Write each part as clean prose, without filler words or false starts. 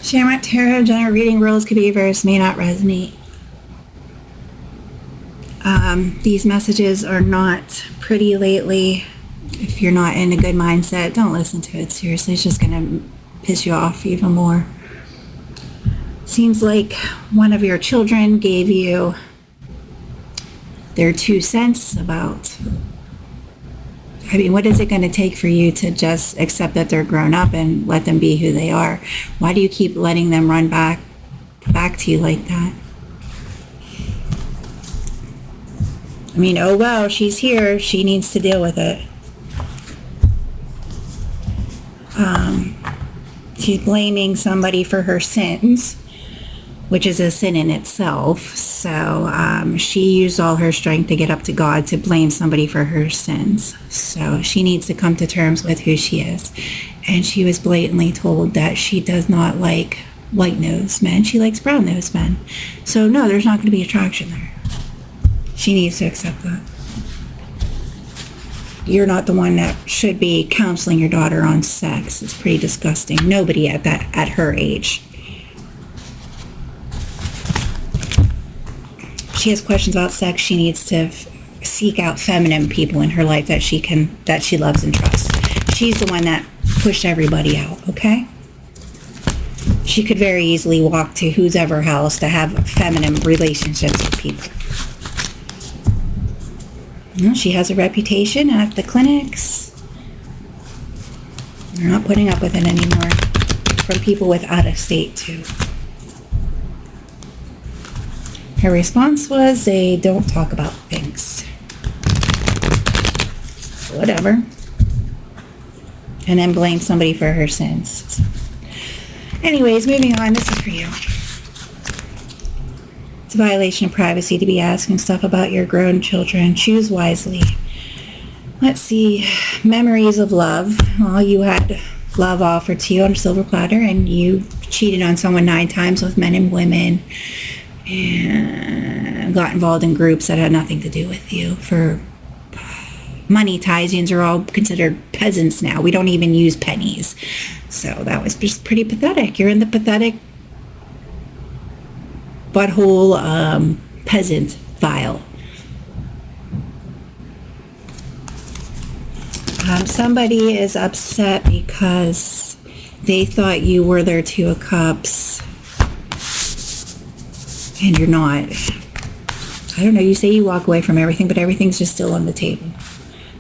Shamrock Tarot general reading rules could be reversed, may not resonate. These messages are not pretty lately. If you're not in a good mindset, don't listen to it. Seriously, it's just going to piss you off even more. Seems like one of your children gave you their 2 cents about, I mean, what is it going to take for you to just accept that they're grown up and let them be who they are? Why do you keep letting them run back to you like that? I mean, oh well, she's here. She needs to deal with it. She's blaming somebody for her sins, which is a sin in itself. So she used all her strength to get up to God to blame somebody for her sins. So she needs to come to terms with who she is. And she was blatantly told that she does not like white-nosed men. She likes brown-nosed men. So no, there's not going to be attraction there. She needs to accept that. You're not the one that should be counseling your daughter on sex. It's pretty disgusting. Nobody at her age. She has questions about sex. She needs to seek out feminine people in her life that she loves and trusts. She's the one that pushed everybody out, okay? She could very easily walk to whose ever house to have feminine relationships with people. Well, she has a reputation at the clinics. They're not putting up with it anymore. From people with out of state too. Her response was they don't talk about things. Whatever. And then blame somebody for her sins. Anyways, moving on. This is for you. It's a violation of privacy to be asking stuff about your grown children. Choose wisely. Let's see. Memories of love. Well, you had love offered to you on a silver platter, and you cheated on someone 9 times with men and women, and got involved in groups that had nothing to do with you. For money, Thaisians are all considered peasants now. We don't even use pennies. So that was just pretty pathetic. You're in the pathetic butthole peasant file. Somebody is upset because they thought you were their 2 of Cups and you're not. I don't know, you say you walk away from everything, but everything's just still on the table.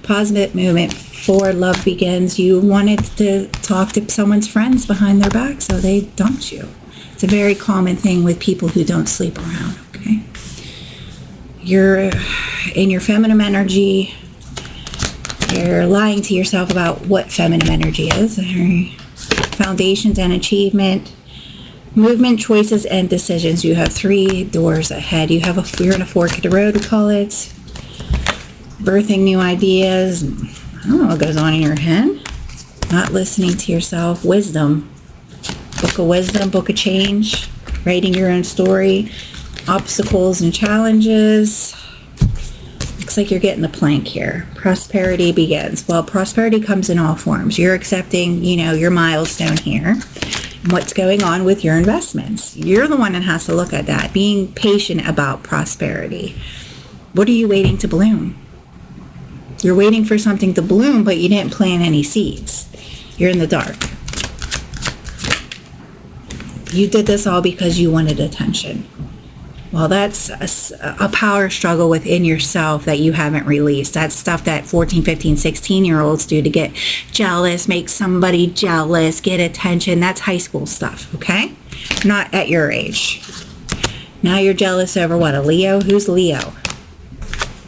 Positive movement forward, love begins. You wanted to talk to someone's friends behind their back, so they dumped you. It's a very common thing with people who don't sleep around, okay? You're in your feminine energy. You're lying to yourself about what feminine energy is. Foundations and achievement. Movement, choices, and decisions. You have 3 doors ahead. You're in a fork of the road, we call it. Birthing new ideas. I don't know what goes on in your head. Not listening to yourself. Wisdom. Book of wisdom, book of change. Writing your own story. Obstacles and challenges. Looks like you're getting the plank here. Prosperity begins. Well, prosperity comes in all forms. You're accepting, your milestone here. What's going on with your investments. You're the one that has to look at that. Being patient about prosperity. What are you waiting to bloom? You're waiting for something to bloom, but you didn't plant any seeds. You're in the dark. You did this all because you wanted attention. Well, that's a power struggle within yourself that you haven't released. That's stuff that 14, 15, 16-year-olds do to get jealous, make somebody jealous, get attention. That's high school stuff, okay? Not at your age. Now you're jealous over what, a Leo? Who's Leo?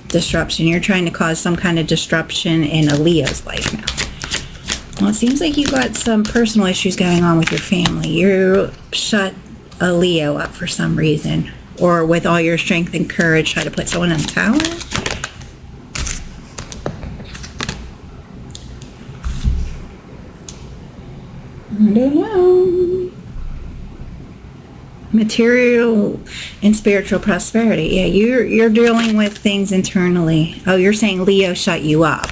Disruption. You're trying to cause some kind of disruption in a Leo's life now. Well, it seems like you got some personal issues going on with your family. You shut a Leo up for some reason. Or with all your strength and courage, try to put someone in the tower? I don't know. Material and spiritual prosperity. Yeah, you're dealing with things internally. Oh, you're saying Leo shut you up.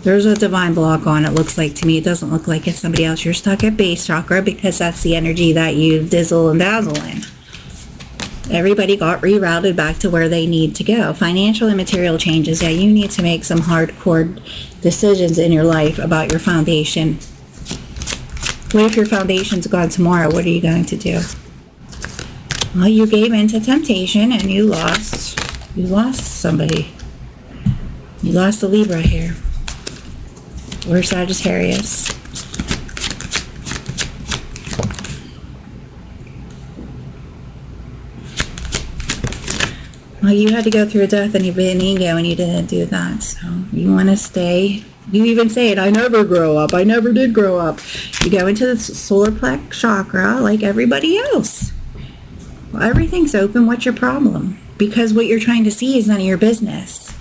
There's a divine block on it, looks like to me. It doesn't look like it's somebody else. You're stuck at base chakra because that's the energy that you dizzle and dazzle in. Everybody got rerouted back to where they need to go. Financial and material changes. Yeah, you need to make some hardcore decisions in your life about your foundation. What if your foundation's gone tomorrow? What are you going to do? Well, you gave in to temptation and you lost somebody. You lost a Libra here. Or Sagittarius. Well, you had to go through a death and you've been ego and you didn't do that. So you want to stay. You even say it, I never grow up. I never did grow up. You go into the solar plex chakra like everybody else. Well, everything's open. What's your problem? Because what you're trying to see is none of your business.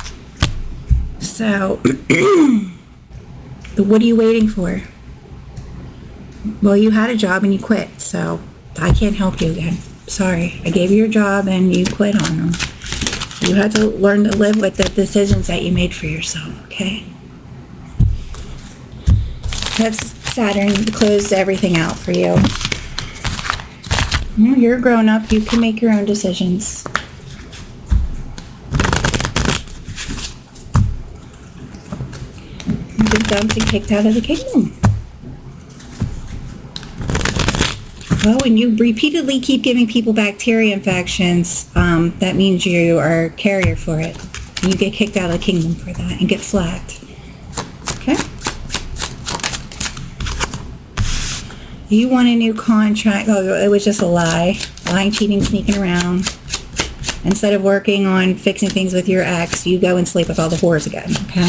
So, what are you waiting for? Well, you had a job and you quit. So, I can't help you again. Sorry. I gave you your job and you quit on them. You had to learn to live with the decisions that you made for yourself, okay? That's Saturn closed everything out for you. You're a grown up. You can make your own decisions. You've been dumped and kicked out of the kingdom. Well, when you repeatedly keep giving people bacteria infections, that means you are a carrier for it. You get kicked out of the kingdom for that and get flagged. Okay? You want a new contract. Oh, it was just a lie. Lying, cheating, sneaking around. Instead of working on fixing things with your ex, you go and sleep with all the whores again. Okay?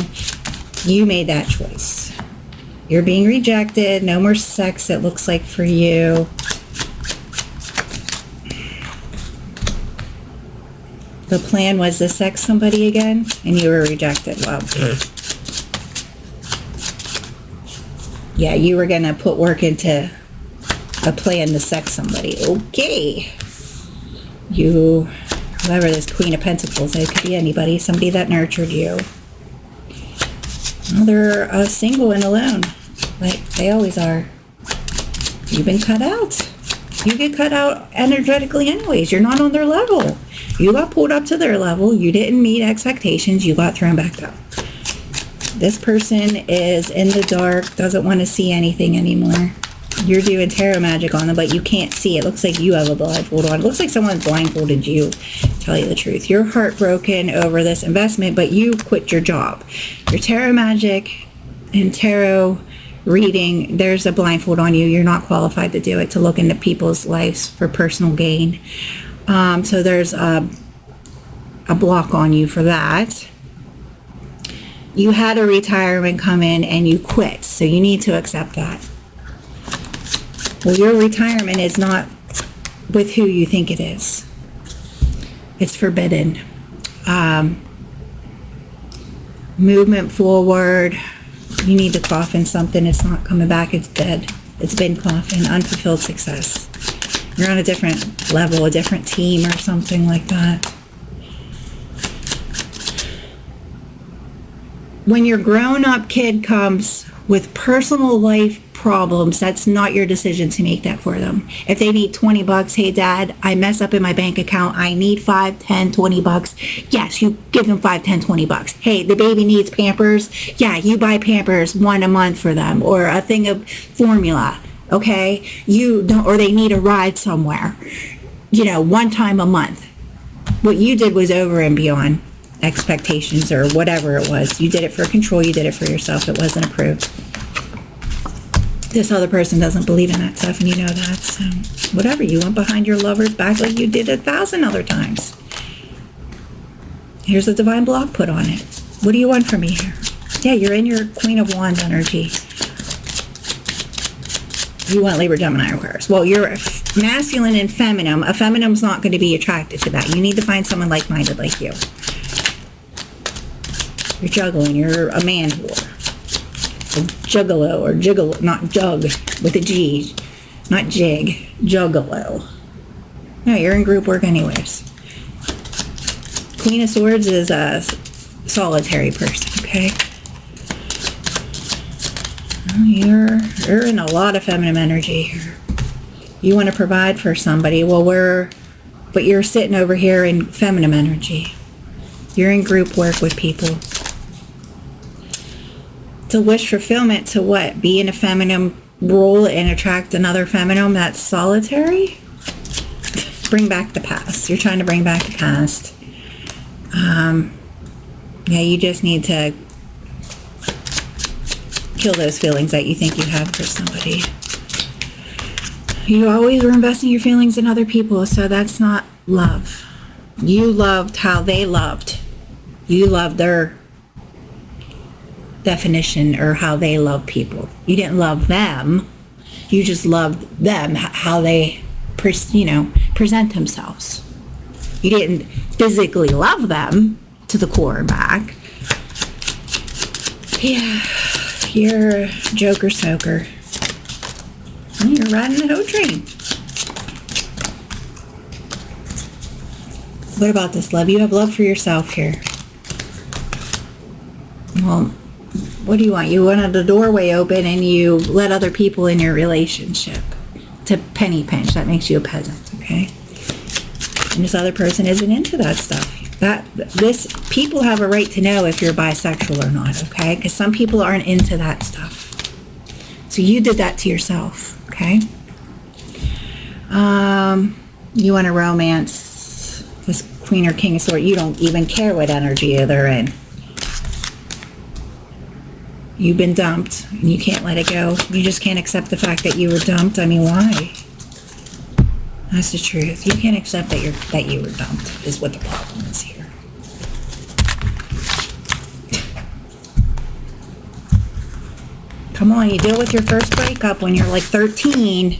You made that choice. You're being rejected. No more sex, it looks like, for you. The plan was to sex somebody again, and you were rejected. Wow. Yeah, you were going to put work into a plan to sex somebody. Okay. Whoever this Queen of Pentacles, it could be anybody, somebody that nurtured you. Well, they're single and alone, like they always are. You've been cut out. You get cut out energetically anyways. You're not on their level. You got pulled up to their level. You didn't meet expectations. You got thrown back down. This person is in the dark, doesn't want to see anything anymore. You're doing tarot magic on them, but you can't see. It looks like you have a blindfold on. It looks like someone blindfolded you, to tell you the truth. You're heartbroken over this investment, but you quit your job. Your tarot magic and tarot reading, there's a blindfold on you. You're not qualified to do it, to look into people's lives for personal gain. So there's a block on you for that. You had a retirement come in and you quit, so you need to accept that. Well, your retirement is not with who you think it is. It's forbidden. Movement forward. You need to coffin something. It's not coming back. It's dead. It's been coffined. Unfulfilled success. You're on a different level, a different team or something like that. When your grown-up kid comes with personal life problems, that's not your decision to make that for them. If they need 20 bucks, hey dad, I mess up in my bank account, I need 5, 10, 20 bucks. Yes, you give them 5, 10, 20 bucks. Hey, the baby needs Pampers. Yeah, you buy Pampers one a month for them, or a thing of formula. Okay, you don't, or they need a ride somewhere, one time a month. What you did was over and beyond expectations or whatever it was. You did it for control. You did it for yourself. It wasn't approved. This other person doesn't believe in that stuff, and you know that. So whatever, you went behind your lover's back like you did 1,000 other times. Here's a divine block put on it. What do you want from me here? Yeah, you're in your Queen of Wands energy. You want Libra, Gemini, Aquarius. Well, you're masculine and feminine. A feminine's not going to be attracted to that. You need to find someone like-minded like you. You're juggling. You're a man whore. A juggalo, or jiggle, not jug, with a G. Not jig. Juggalo. No, you're in group work anyways. Queen of Swords is a solitary person, okay? You're in a lot of feminine energy here. You want to provide for somebody. But you're sitting over here in feminine energy. You're in group work with people. To wish fulfillment to what? Be in a feminine role and attract another feminine that's solitary? Bring back the past. You're trying to bring back the past. Yeah, you just need to kill those feelings that you think you have for somebody. You always were investing your feelings in other people, so that's not love. You loved how they loved. You loved their definition or how they love people. You didn't love them. You just loved them, how they, present themselves. You didn't physically love them to the core and back. Yeah, you're a joker soaker. You're riding the whole train. What about this love? You have love for yourself here. Well, what do you want? You wanted the doorway open and you let other people in your relationship to penny pinch. That makes you a peasant, okay? And this other person isn't into that stuff. People have a right to know if you're bisexual or not, okay? Because some people aren't into that stuff. So you did that to yourself, okay? You want a romance. This Queen or King of Swords, you don't even care what energy they're in. You've been dumped, and you can't let it go. You just can't accept the fact that you were dumped. I mean, why? That's the truth. You can't accept that you were dumped, is what the problem is here. Come on, you deal with your first breakup when you're like 13.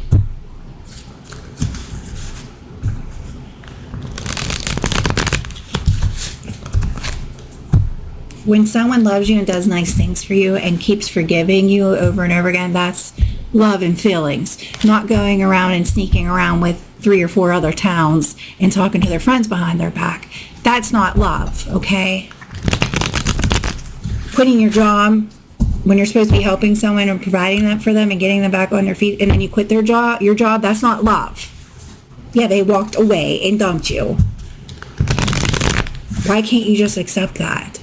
When someone loves you and does nice things for you and keeps forgiving you over and over again, that's love and feelings. Not going around and sneaking around with 3 or 4 other towns and talking to their friends behind their back. That's not love, okay? Quitting your job when you're supposed to be helping someone and providing that for them and getting them back on their feet, and then you quit your job, that's not love. Yeah, they walked away and dumped you. Why can't you just accept that?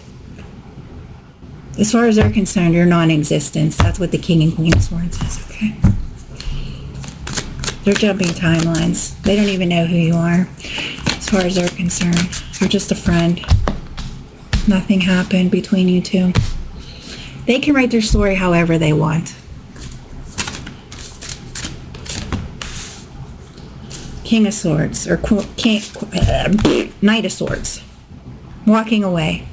As far as they're concerned, you're non-existent. That's what the King and Queen of Swords is, okay? They're jumping timelines. They don't even know who you are. As far as they're concerned, you're just a friend. Nothing happened between you two. They can write their story however they want. King of Swords, or Knight of Swords. Walking away.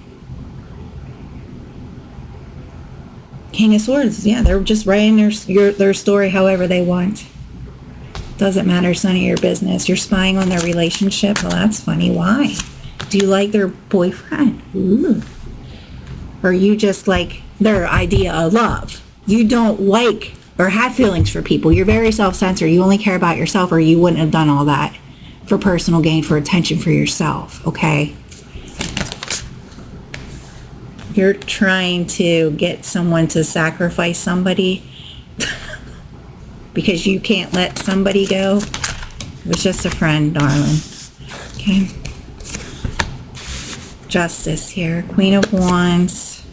King of Swords, yeah, they're just writing their story however they want. Doesn't matter, it's none of your business. You're spying on their relationship? Well, that's funny. Why? Do you like their boyfriend? Ooh. Or you just like their idea of love? You don't like or have feelings for people. You're very self-centered. You only care about yourself, or you wouldn't have done all that for personal gain, for attention for yourself, okay? You're trying to get someone to sacrifice somebody because you can't let somebody go. It was just a friend, darling. Okay. Justice here. Queen of Wands.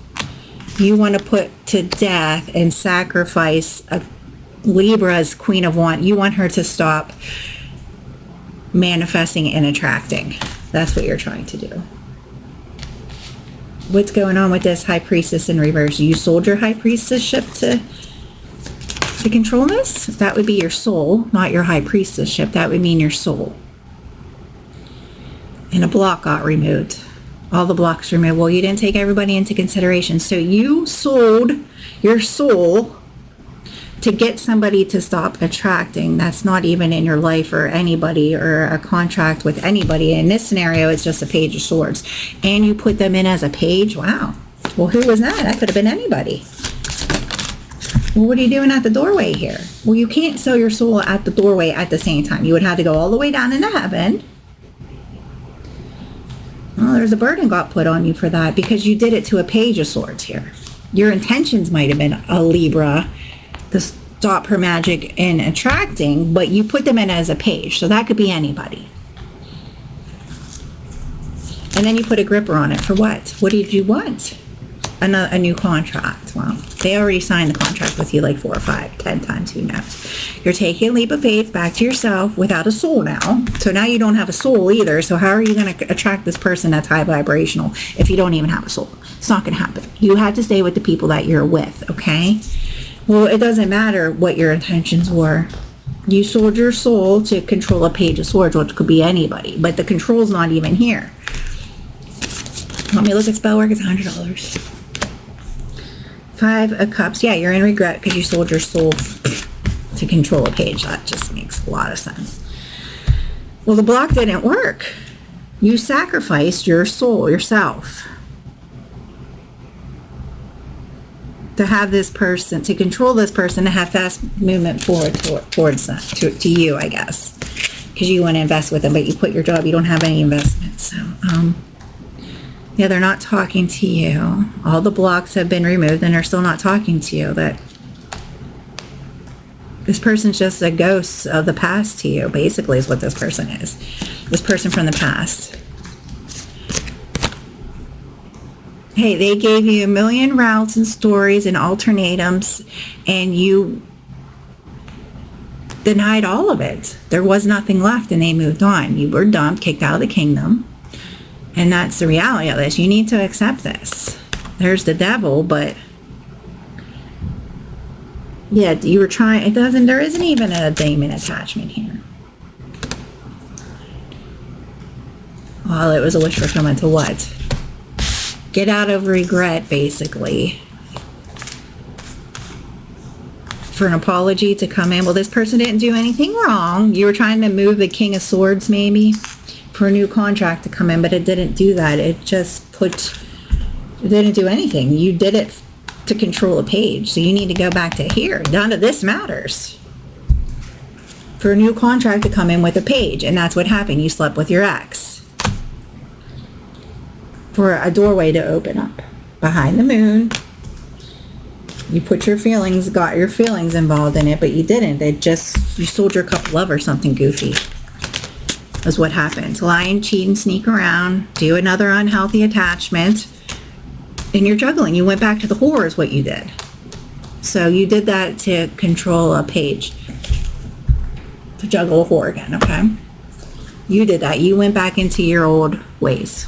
You want to put to death and sacrifice a Libra's Queen of Wands. You want her to stop manifesting and attracting. That's what you're trying to do. What's going on with this High Priestess in reverse? You sold your High Priestess-ship to control this? That would be your soul, not your High Priestess-ship. That would mean your soul. And a block got removed. All the blocks removed. Well, you didn't take everybody into consideration. So you sold your soul to get somebody to stop attracting. That's not even in your life or anybody or a contract with anybody. In this scenario, it's just a Page of Swords. And you put them in as a page? Wow. Well, who was that? That could have been anybody. Well, what are you doing at the doorway here? Well, you can't sell your soul at the doorway at the same time. You would have to go all the way down into heaven. Well, there's a burden got put on you for that because you did it to a Page of Swords here. Your intentions might have been a Libra to stop her magic in attracting, but you put them in as a page. So that could be anybody. And then you put a gripper on it for what? What did you want? A new contract. Well, they already signed the contract with you like 4 or 5, 10 times, who knows. You're taking a leap of faith back to yourself without a soul now. So now you don't have a soul either. So how are you going to attract this person that's high vibrational if you don't even have a soul? It's not going to happen. You have to stay with the people that you're with, okay? Well, it doesn't matter what your intentions were. You sold your soul to control a page of swords, which could be anybody, but the control's not even here. Want me to look at spell work? It's $100. 5 of Cups. Yeah, you're in regret because you sold your soul to control a page. That just makes a lot of sense. Well, the block didn't work. You sacrificed your soul, yourself, to have this person, to control this person, to have fast movement forward towards them, to you, I guess, because you want to invest with them, but you quit your job. You don't have any investment. So, yeah, they're not talking to you. All the blocks have been removed and they're still not talking to you. That this person's just a ghost of the past to you, basically, is what this person is. This person from the past. Hey, they gave you a million routes and stories and ultimatums, and you denied all of it. There was nothing left, and they moved on. You were dumped, kicked out of the kingdom. And that's the reality of this. You need to accept this. There's the devil, but yeah, you were trying. There isn't even a demon attachment here. Well, it was a wish fulfillment to what? Get out of regret, basically. For an apology to come in. Well, this person didn't do anything wrong. You were trying to move the King of Swords, maybe, for a new contract to come in, but it didn't do that. It didn't do anything. You did it to control a page. So you need to go back to here. None of this matters. For a new contract to come in with a page. And that's what happened. You slept with your ex. For a doorway to open up. Behind the moon. You put your feelings, got your feelings involved in it, but you didn't. You sold your cup of love or something goofy. Is what happens. Lie and cheat and sneak around, do another unhealthy attachment, and you're juggling. You went back to the whore is what you did. So you did that to control a page, to juggle a whore again, okay? You did that. You went back into your old ways.